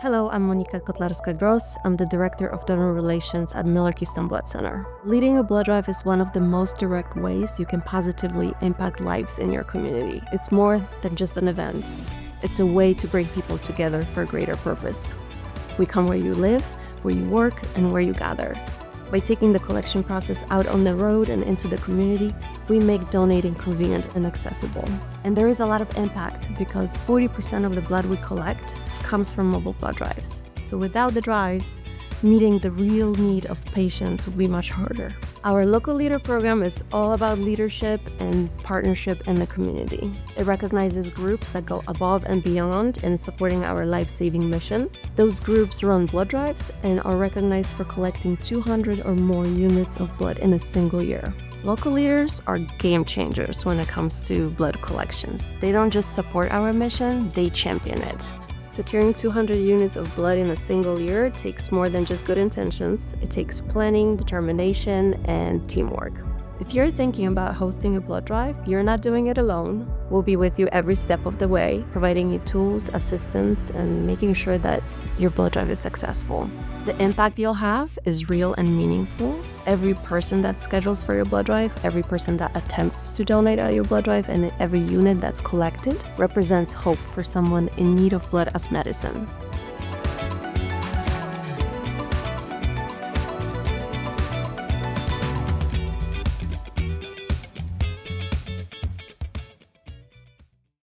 Hello, I'm Monika Kotlarska-Gross. I'm the Director of Donor Relations at Miller-Keystone Blood Center. Leading a blood drive is one of the most direct ways you can positively impact lives in your community. It's more than just an event. It's a way to bring people together for a greater purpose. We come where you live, where you work, and where you gather. By taking the collection process out on the road and into the community, we make donating convenient and accessible. And there is a lot of impact because 40% of the blood we collect comes from mobile blood drives. So without the drives, meeting the real need of patients would be much harder. Our local leader program is all about leadership and partnership in the community. It recognizes groups that go above and beyond in supporting our life-saving mission. Those groups run blood drives and are recognized for collecting 200 or more units of blood in a single year. Local leaders are game changers when it comes to blood collections. They don't just support our mission, they champion it. Securing 200 units of blood in a single year takes more than just good intentions. It takes planning, determination, and teamwork. If you're thinking about hosting a blood drive, you're not doing it alone. We'll be with you every step of the way, providing you tools, assistance, and making sure that your blood drive is successful. The impact you'll have is real and meaningful. Every person that schedules for your blood drive, every person that attempts to donate at your blood drive, and every unit that's collected represents hope for someone in need of blood as medicine.